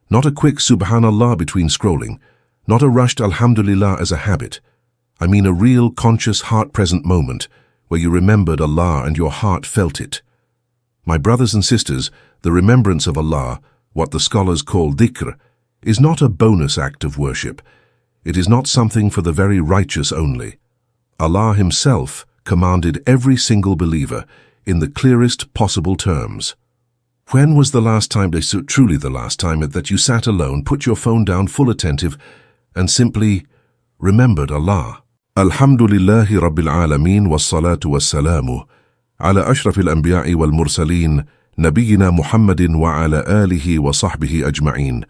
Not a quick Subhanallah between scrolling, not a rushed Alhamdulillah as a habit. I mean a real, conscious, heart-present moment where you remembered Allah and your heart felt it. My brothers and sisters, the remembrance of Allah, what the scholars call dhikr, is not a bonus act of worship. It is not something for the very righteous only. Allah Himself commanded every single believer in the clearest possible terms. When was the last time, truly the last time, that you sat alone, put your phone down full attentive, and simply remembered Allah? Alhamdulillahi Rabbil Alameen wassalatu wassalamu ala ashrafil anbiya'i wal mursaleen nabiyyina Muhammadin wa ala alihi wa sahbihi ajma'een.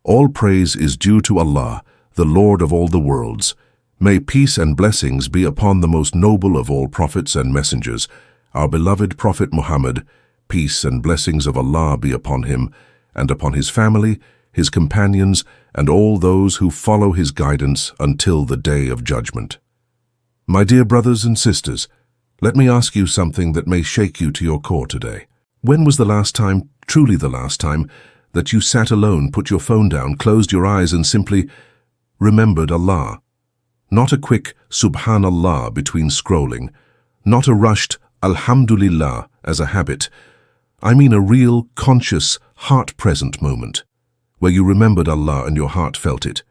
All praise is due to Allah, the Lord of all the worlds. May peace and blessings be upon the most noble of all prophets and messengers, our beloved Prophet Muhammad. Peace and blessings of Allah be upon him, and upon his family, his companions, and all those who follow his guidance until the day of judgment. My dear brothers and sisters, let me ask you something that may shake you to your core today. When was the last time, truly the last time, that you sat alone, put your phone down, closed your eyes, and simply remembered Allah? Not a quick Subhanallah between scrolling, not a rushed Alhamdulillah as a habit. I mean a real, conscious, heart-present moment, where you remembered Allah and your heart felt it.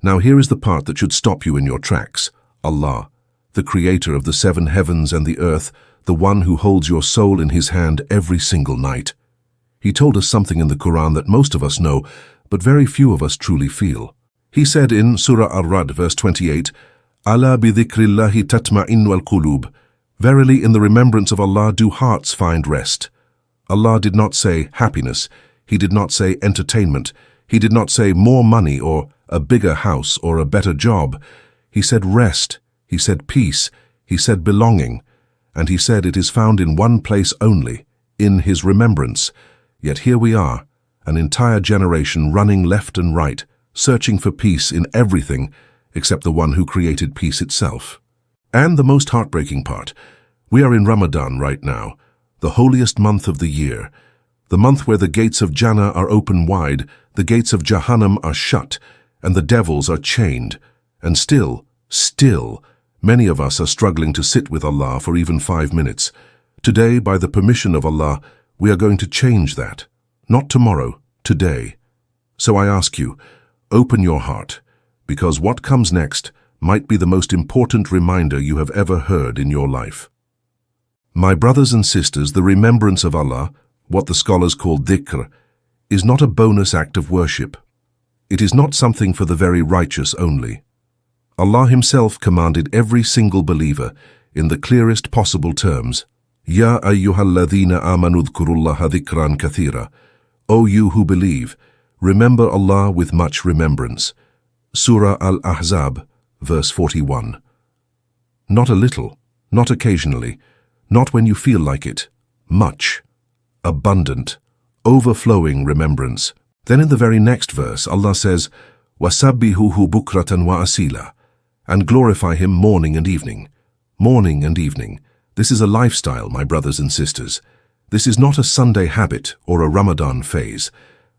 Now here is the part that should stop you in your tracks. Allah, the creator of the seven heavens and the earth, the one who holds your soul in his hand every single night. He told us something in the Quran that most of us know, but very few of us truly feel. He said in Surah Ar-Rad, verse 28, "Ala bi dhikrillahi tatma'innu al-qulub." Verily, in the remembrance of Allah do hearts find rest. Allah did not say happiness, He did not say entertainment, He did not say more money or a bigger house or a better job. He said rest, He said peace, He said belonging, and He said it is found in one place only, in His remembrance. Yet here we are, an entire generation running left and right, searching for peace in everything except the one who created peace itself. And the most heartbreaking part, we are in Ramadan right now, the holiest month of the year, the month where the gates of Jannah are open wide, the gates of Jahannam are shut, and the devils are chained. And still, many of us are struggling to sit with Allah for even 5 minutes. Today, by the permission of Allah, we are going to change that. Not tomorrow, today. So I ask you, open your heart, because what comes next might be the most important reminder you have ever heard in your life. My brothers and sisters, the remembrance of Allah, what the scholars call dhikr, is not a bonus act of worship. It is not something for the very righteous only. Allah Himself commanded every single believer in the clearest possible terms, Ya ayyuhalladhina amanu dhkurullaha dhikran kathira. O you who believe, remember Allah with much remembrance. Surah Al-Ahzab, verse 41. Not a little, not occasionally, not when you feel like it, much, abundant, overflowing remembrance. Then in the very next verse, Allah says, وَسَبِّحُوهُ بُكْرَةً وَأَصِيلًا, and glorify Him morning and evening. Morning and evening. This is a lifestyle, my brothers and sisters. This is not a Sunday habit or a Ramadan phase.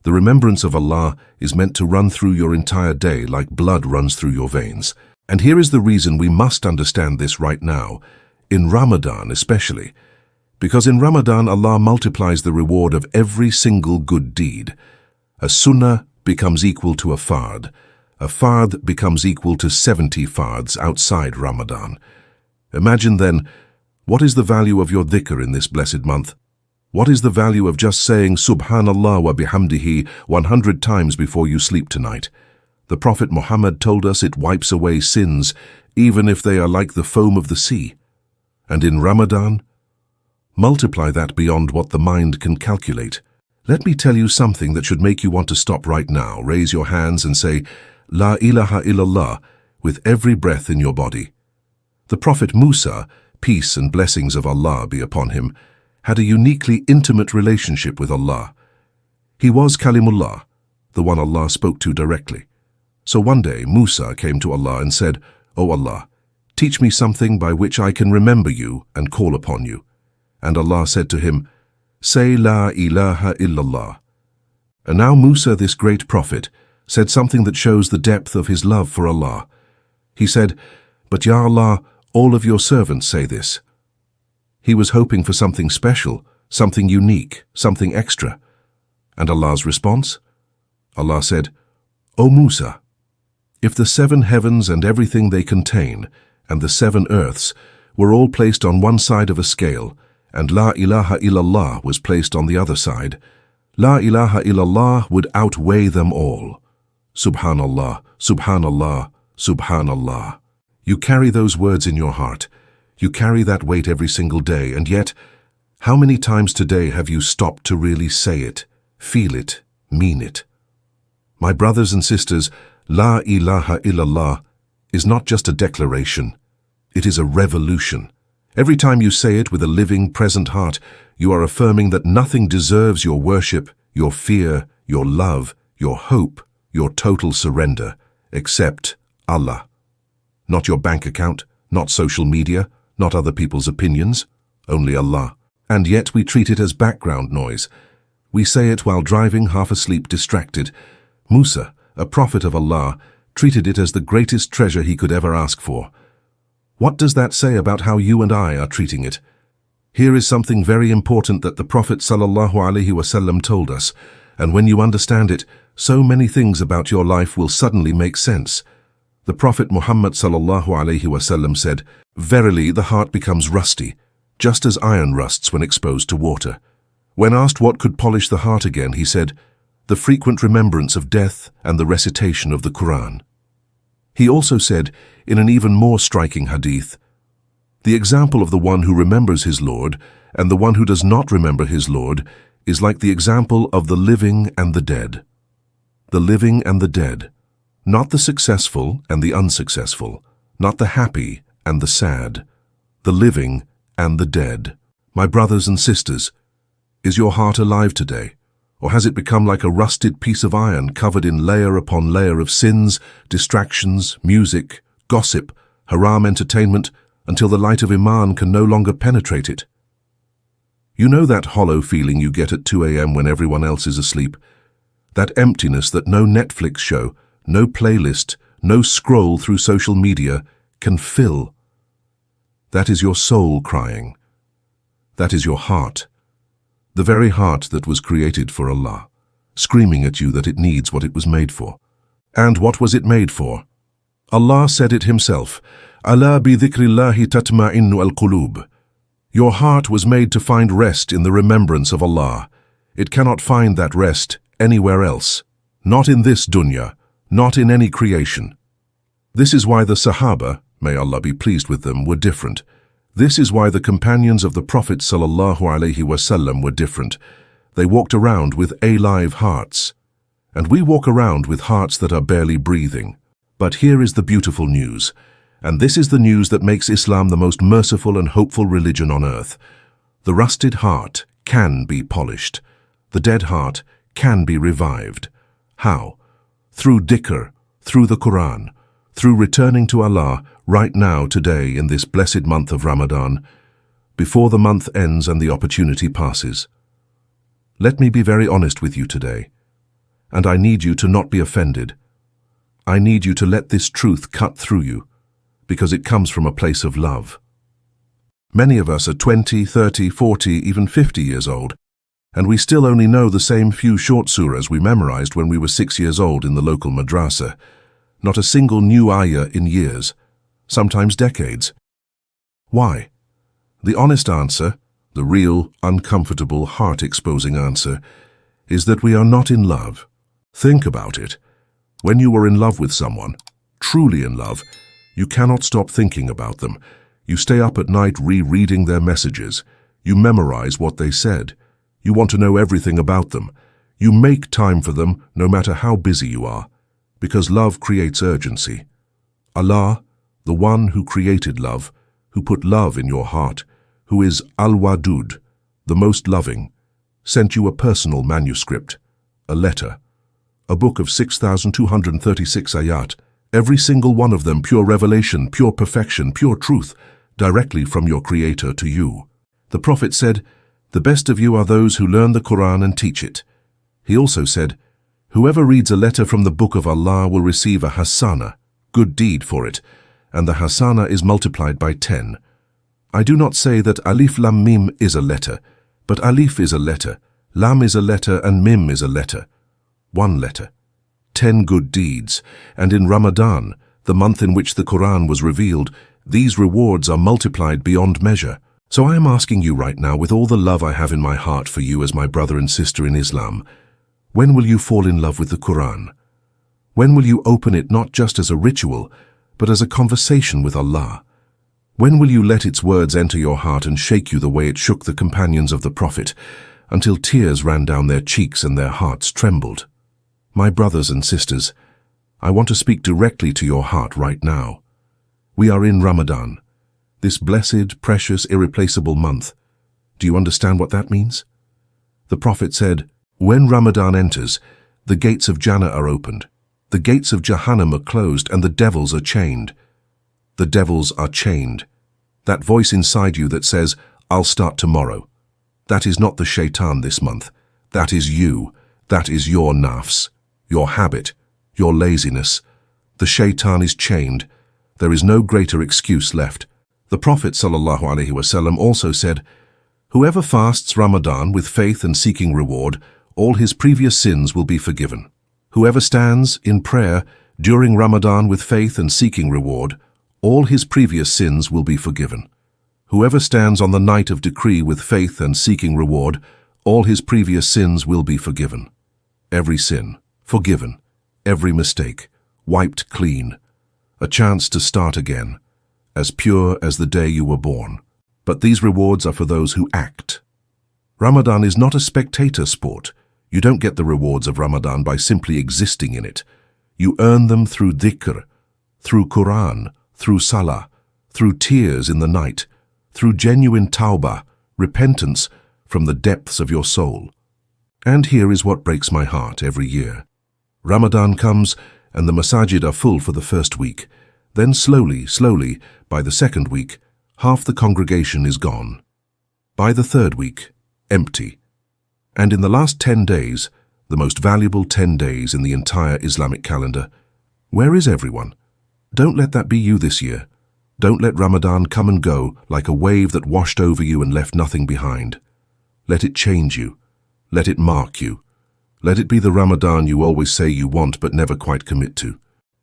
The remembrance of Allah is meant to run through your entire day like blood runs through your veins. And here is the reason we must understand this right now, in Ramadan especially. Because in Ramadan, Allah multiplies the reward of every single good deed. A sunnah becomes equal to a fard. A fard becomes equal to 70 fards outside Ramadan. Imagine then, what is the value of your dhikr in this blessed month? What is the value of just saying Subhanallah wa bihamdihi 100 times before you sleep tonight? The Prophet Muhammad told us it wipes away sins, even if they are like the foam of the sea. And in Ramadan, multiply that beyond what the mind can calculate. Let me tell you something that should make you want to stop right now. Raise your hands and say, La ilaha illallah, with every breath in your body. The Prophet Musa, peace and blessings of Allah be upon him, had a uniquely intimate relationship with Allah. He was Kalimullah, the one Allah spoke to directly. So one day Musa came to Allah and said, O Allah, teach me something by which I can remember you and call upon you. And Allah said to him, say La ilaha illallah. And now Musa, this great prophet, said something that shows the depth of his love for Allah. He said, "But Ya Allah, all of your servants say this." He was hoping for something special, something unique, something extra. And Allah's response? Allah said, "O Musa, if the 7 heavens and everything they contain, and the 7 earths, were all placed on one side of a scale, and La ilaha illallah was placed on the other side, La ilaha illallah would outweigh them all. Subhanallah, Subhanallah, Subhanallah." You carry those words in your heart. You carry that weight every single day, and yet, how many times today have you stopped to really say it, feel it, mean it? My brothers and sisters, La ilaha illallah is not just a declaration. It is a revolution. Every time you say it with a living, present heart, you are affirming that nothing deserves your worship, your fear, your love, your hope, your total surrender, except Allah. Not your bank account, not social media, not other people's opinions, only Allah. And yet we treat it as background noise. We say it while driving, half asleep, distracted. Musa, a prophet of Allah, treated it as the greatest treasure he could ever ask for. What does that say about how you and I are treating it? Here is something very important that the Prophet ﷺ told us, and when you understand it, so many things about your life will suddenly make sense. The Prophet Muhammad ﷺ said, "Verily the heart becomes rusty, just as iron rusts when exposed to water." When asked what could polish the heart again, he said, "The frequent remembrance of death and the recitation of the Quran." He also said, in an even more striking hadith, "The example of the one who remembers his Lord and the one who does not remember his Lord is like the example of the living and the dead." The living and the dead, not the successful and the unsuccessful, not the happy and the sad, the living and the dead. My brothers and sisters, is your heart alive today? Or has it become like a rusted piece of iron covered in layer upon layer of sins, distractions, music, gossip, haram entertainment, until the light of Iman can no longer penetrate it? You know that hollow feeling you get at 2 a.m. when everyone else is asleep? That emptiness that no Netflix show, no playlist, no scroll through social media can fill. That is your soul crying. That is your heart. The very heart that was created for Allah, screaming at you that it needs what it was made for. And what was it made for? Allah said it himself, "Ala bi dhikrillahi tatma'innu al-qulub." Your heart was made to find rest in the remembrance of Allah. It cannot find that rest anywhere else, not in this dunya, not in any creation. This is why the Sahaba, may Allah be pleased with them, were different. This is why the companions of the Prophet ﷺ were different. They walked around with alive hearts. And we walk around with hearts that are barely breathing. But here is the beautiful news. And this is the news that makes Islam the most merciful and hopeful religion on earth. The rusted heart can be polished. The dead heart can be revived. How? Through dhikr, through the Quran, through returning to Allah right now, today, in this blessed month of Ramadan, before the month ends and the opportunity passes. Let me be very honest with you today, and I need you to not be offended. I need you to let this truth cut through you, because it comes from a place of love. Many of us are 20, 30, 40, even 50 years old, and we still only know the same few short surahs we memorized when we were 6 years old in the local madrasa. Not a single new ayah in years, sometimes decades. Why? The honest answer, the real, uncomfortable, heart-exposing answer, is that we are not in love. Think about it. When you are in love with someone, truly in love, you cannot stop thinking about them. You stay up at night rereading their messages. You memorize what they said. You want to know everything about them. You make time for them no matter how busy you are, because love creates urgency. Allah, the one who created love, who put love in your heart, who is Al-Wadud, the most loving, sent you a personal manuscript, a letter, a book of 6,236 ayat, every single one of them pure revelation, pure perfection, pure truth, directly from your Creator to you. The Prophet said, "The best of you are those who learn the Quran and teach it." He also said, Whoever reads a letter from the book of Allah will receive a hasana, good deed for it, and the hasana is multiplied by 10. I do not say that alif lam mim is a letter, but alif is a letter, lam is a letter, and mim is a letter. One letter. 10 good deeds, and in Ramadan, the month in which the Quran was revealed, these rewards are multiplied beyond measure. So I am asking you right now, with all the love I have in my heart for you as my brother and sister in Islam, when will you fall in love with the Quran? When will you open it not just as a ritual, but as a conversation with Allah? When will you let its words enter your heart and shake you the way it shook the companions of the Prophet, until tears ran down their cheeks and their hearts trembled? My brothers and sisters, I want to speak directly to your heart right now. We are in Ramadan, this blessed, precious, irreplaceable month. Do you understand what that means? The Prophet said, when Ramadan enters, the gates of Jannah are opened, the gates of Jahannam are closed, and the devils are chained. The devils are chained. That voice inside you that says, I'll start tomorrow. That is not the shaitan this month. That is you. That is your nafs, your habit, your laziness. The shaitan is chained. There is no greater excuse left. The Prophet ﷺ also said, whoever fasts Ramadan with faith and seeking reward, all his previous sins will be forgiven. Whoever stands in prayer during Ramadan with faith and seeking reward, all his previous sins will be forgiven. Whoever stands on the night of decree with faith and seeking reward, all his previous sins will be forgiven. Every sin, forgiven. Every mistake, wiped clean. A chance to start again, as pure as the day you were born. But these rewards are for those who act. Ramadan is not a spectator sport. You don't get the rewards of Ramadan by simply existing in it. You earn them through dhikr, through Quran, through salah, through tears in the night, through genuine tawbah, repentance from the depths of your soul. And here is what breaks my heart every year. Ramadan comes and the masajid are full for the first week. Then slowly, by the second week, half the congregation is gone. By the third week, empty. And in the last 10 days, the most valuable 10 days in the entire Islamic calendar, where is everyone? Don't let that be you this year. Don't let Ramadan come and go like a wave that washed over you and left nothing behind. Let it change you. Let it mark you. Let it be the Ramadan you always say you want but never quite commit to.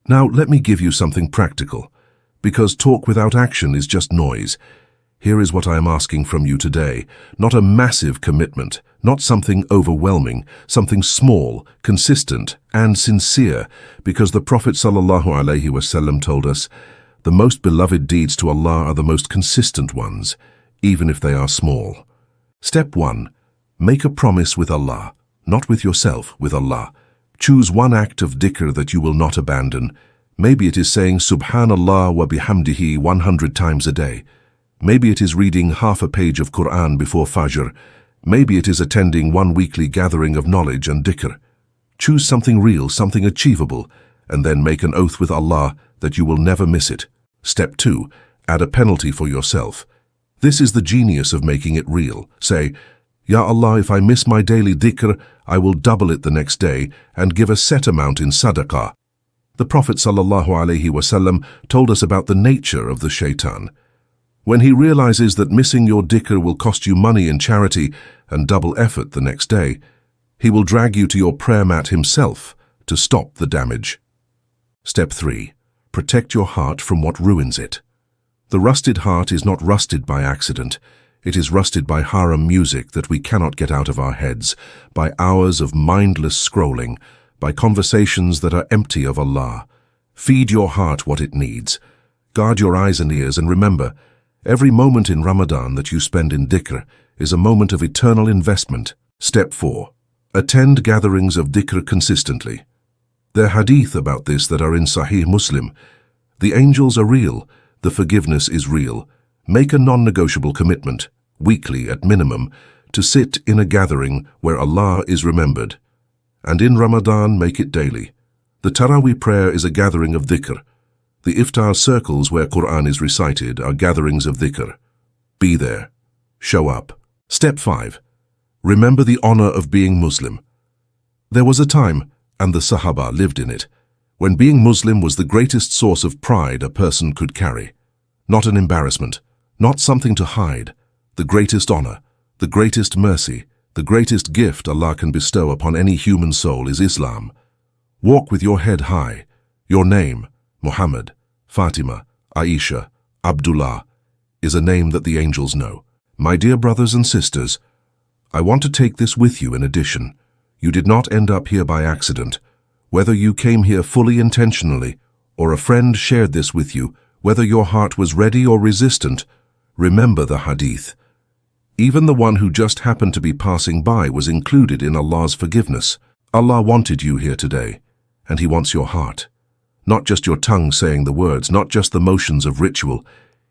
Now let me give you something practical, because talk without action is just noise. Here is what I am asking from you today. Not a massive commitment, not something overwhelming, something small, consistent, and sincere, because the Prophet ﷺ told us, the most beloved deeds to Allah are the most consistent ones, even if they are small. Step 1. Make a promise with Allah, not with yourself, with Allah. Choose one act of dhikr that you will not abandon. Maybe it is saying Subhanallah wa bihamdihi 100 times a day. Maybe it is reading half a page of Quran before Fajr. Maybe it is attending one weekly gathering of knowledge and dhikr. Choose something real, something achievable, and then make an oath with Allah that you will never miss it. Step 2. Add a penalty for yourself. This is the genius of making it real. Say, Ya Allah, if I miss my daily dhikr, I will double it the next day and give a set amount in sadaqah. The Prophet ﷺ told us about the nature of the shaitan. When he realizes that missing your dhikr will cost you money in charity and double effort the next day, he will drag you to your prayer mat himself to stop the damage. Step 3. Protect your heart from what ruins it. The rusted heart is not rusted by accident. It is rusted by haram music that we cannot get out of our heads, by hours of mindless scrolling, by conversations that are empty of Allah. Feed your heart what it needs. Guard your eyes and ears, and remember, every moment in Ramadan that you spend in dhikr is a moment of eternal investment. Step 4. Attend gatherings of dhikr consistently. There are hadith about this that are in Sahih Muslim. The angels are real. The forgiveness is real. Make a non-negotiable commitment, weekly at minimum, to sit in a gathering where Allah is remembered. And in Ramadan, make it daily. The Taraweeh prayer is a gathering of dhikr. The iftar circles where Quran is recited are gatherings of dhikr. Be there. Show up. Step 5. Remember the honor of being Muslim. There was a time, and the Sahaba lived in it, when being Muslim was the greatest source of pride a person could carry. Not an embarrassment, not something to hide, the greatest honor, the greatest mercy, the greatest gift Allah can bestow upon any human soul is Islam. Walk with your head high. Your name, Muhammad, Fatima, Aisha, Abdullah, is a name that the angels know. My dear brothers and sisters, I want to take this with you in addition. You did not end up here by accident. Whether you came here fully intentionally, or a friend shared this with you, whether your heart was ready or resistant, remember the Hadith. Even the one who just happened to be passing by was included in Allah's forgiveness. Allah wanted you here today, and He wants your heart. Not just your tongue saying the words, not just the motions of ritual.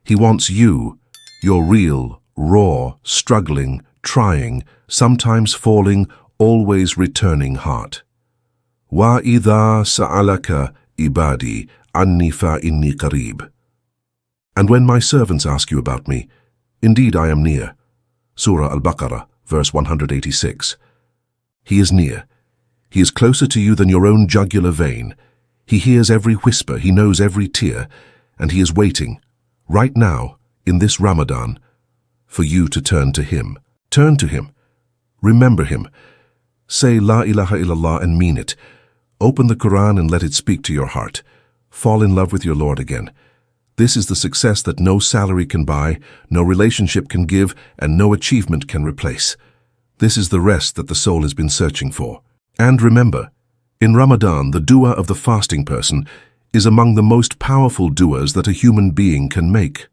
He wants you, your real, raw, struggling, trying, sometimes falling, always returning heart. وَإِذَا سَأَلَكَ ibadi anni فَإِنِّي قَرِيبٌ. And when my servants ask you about me, indeed I am near. Surah Al-Baqarah, verse 186. He is near. He is closer to you than your own jugular vein. He hears every whisper, He knows every tear, and He is waiting, right now, in this Ramadan, for you to turn to Him. Turn to Him. Remember Him. Say La ilaha illallah and mean it. Open the Quran and let it speak to your heart. Fall in love with your Lord again. This is the success that no salary can buy, no relationship can give, and no achievement can replace. This is the rest that the soul has been searching for. And remember, in Ramadan, the dua of the fasting person is among the most powerful duas that a human being can make.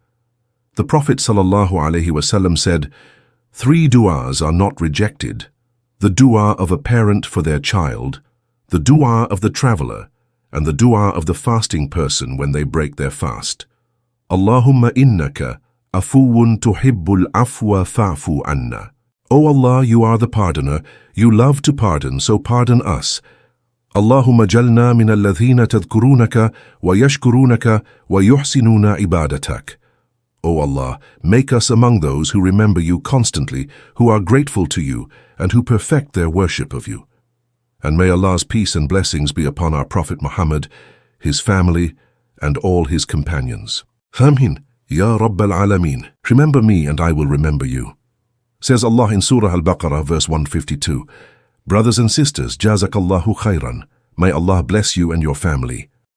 The Prophet ﷺ said, 3 duas are not rejected: the dua of a parent for their child, the dua of the traveler, and the dua of the fasting person when they break their fast. Allahumma innaka afuwun tuhibbul afwa fa'fu anna. O Allah, you are the pardoner, you love to pardon, so pardon us. Allahumma jalna min alladhina tadhkurunaka wa yashkurunaka wa yuhsinuna ibadatak. O Allah, make us among those who remember you constantly, who are grateful to you, and who perfect their worship of you. And may Allah's peace and blessings be upon our Prophet Muhammad, his family, and all his companions. Amin. Ya Rabbal Alameen. Remember me and I will remember you. Says Allah in Surah Al-Baqarah, verse 152. Brothers and sisters, Jazakallahu khairan. May Allah bless you and your family.